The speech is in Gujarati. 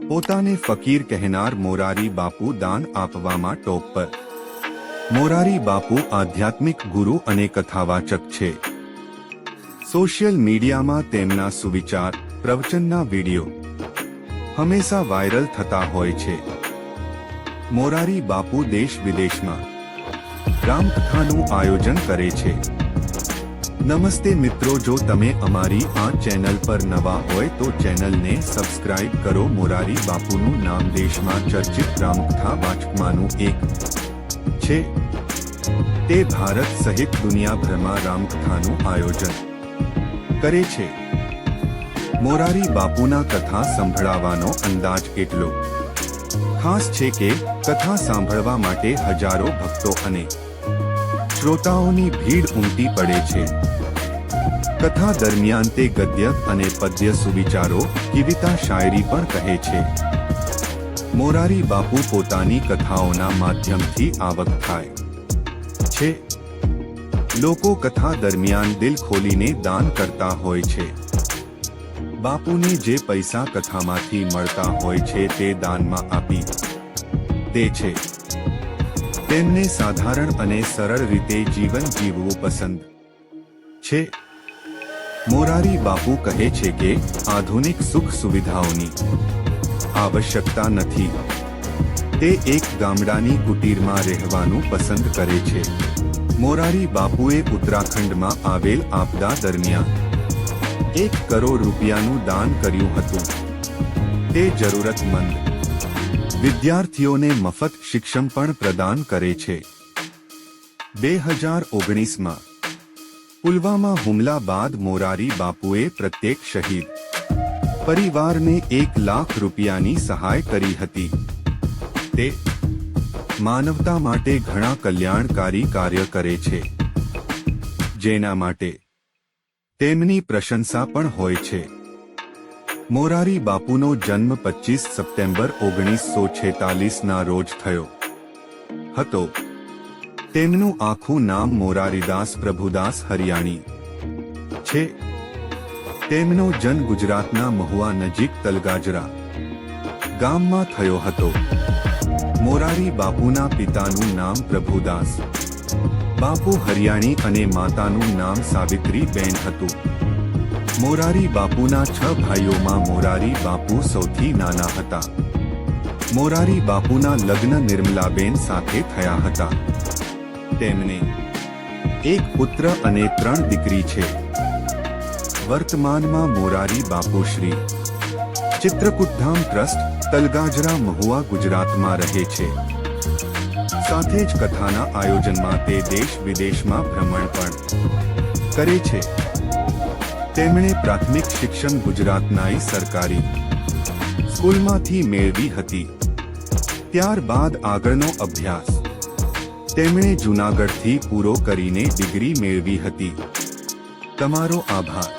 પોતાને ફકીર કહેનાર મોરારી બાપુ દાન આપવામાં ટોપ પર। મોરારી બાપુ આધ્યાત્મિક ગુરુ અને કથાવાચક છે। સોશિયલ મીડિયામાં તેમના સુવિચાર પ્રવચનના વિડીયો હંમેશા વાયરલ થતા હોય છે। મોરારી બાપુ દેશ વિદેશમાં રામકથાનું આયોજન કરે છે। નમસ્તે મિત્રો, જો તમે અમારી આ ચેનલ પર નવા હોય તો ચેનલને સબસ્ક્રાઇબ કરો। મોરારી બાપુનું નામ દેશમાં ચર્ચિત રામકથા વાચકમાંનું એક છે। તે ભારત સહિત દુનિયાભરમાં રામકથાનું આયોજન કરે છે। મોરારી બાપુના કથા સંભળાવવાનો અંદાજ એટલો ખાસ છે કે કથા સાંભળવા માટે હજારો ભક્તો અને શ્રોતાઓની ભીડ ઉમટી પડે છે। કથા દરમિયાન તે ગદ્ય અને પદ્ય સુવિચારો, કવિતા, શાયરી પણ કહે છે। મોરારી બાપુ પોતાની કથાઓના માધ્યમથી આવક થાય છે। લોકો કથા દરમિયાન દિલ ખોલીને દાન કરતા હોય છે। બાપુને જે પૈસા કથામાંથી મળતા હોય છે તે દાનમાં આપી દે છે। તેમને સાધારણ અને સરળ રીતે જીવન જીવવું પસંદ છે। મોરારી બાપુ કહે છે કે આધુનિક સુખ સુવિધાઓની આવશ્યકતા નથી। તે એક ગામડાની કુટીરમાં રહેવાનું પસંદ કરે છે। મોરારી બાપુએ ઉત્તરાખંડમાં આવેલ આપદા દરમિયાન 1 કરોડ રૂપિયાનું દાન કર્યું હતું। તે જરૂરતમંદ વિદ્યાર્થીઓને મફત શિક્ષણ પણ પ્રદાન કરે છે। 2019માં પુલવામા હુમલા બાદ મોરારી બાપુએ પ્રત્યેક શહીદ પરિવારને 1 લાખ રૂપિયાની સહાય કરી હતી। તે માનવતા માટે ઘણા કલ્યાણકારી કાર્ય કરે છે, જેના માટે તેમની પ્રશંસા પણ હોય છે। મોરારી બાપુનો જન્મ 25 સપ્ટેમ્બર 1946ના રોજ થયો હતો। તેમનું આખું નામ મોરારીદાસ પ્રભુદાસ હરિયાણી છે। તેમનો જન્મ ગુજરાતના મહુવા નજીક તલગાજરા ગામમાં થયો હતો। મોરારી બાપુના પિતાનું નામ પ્રભુદાસ બાપુ હરિયાણી અને માતાનું નામ સાવિત્રીબેન હતું। મોરારી બાપુના 6 ભાઈઓમાં મોરારી બાપુ સૌથી નાના હતા। મોરારી બાપુના લગ્ન નિર્મલાબેન સાથે થયા હતા। તેમને 1 પુત્ર અને 3 દીકરી છે। વર્તમાનમાં મોરારી બાપુ શ્રી ચિત્રકૂટધામ ટ્રસ્ટ, તલગાજરા, મહુવા, ગુજરાતમાં રહે છે। સાથે જ કથાના આયોજનમાં તે દેશ વિદેશમાં ભ્રમણ પણ કરે છે। તેમણે પ્રાથમિક શિક્ષણ ગુજરાતનાઈ સરકારી સ્કૂલમાંથી મેળવી હતી। ત્યારબાદ આગળનો અભ્યાસ તેમણે જૂનાગઢથી પૂરો કરીને ડિગ્રી મેળવી હતી। તમારો આભાર।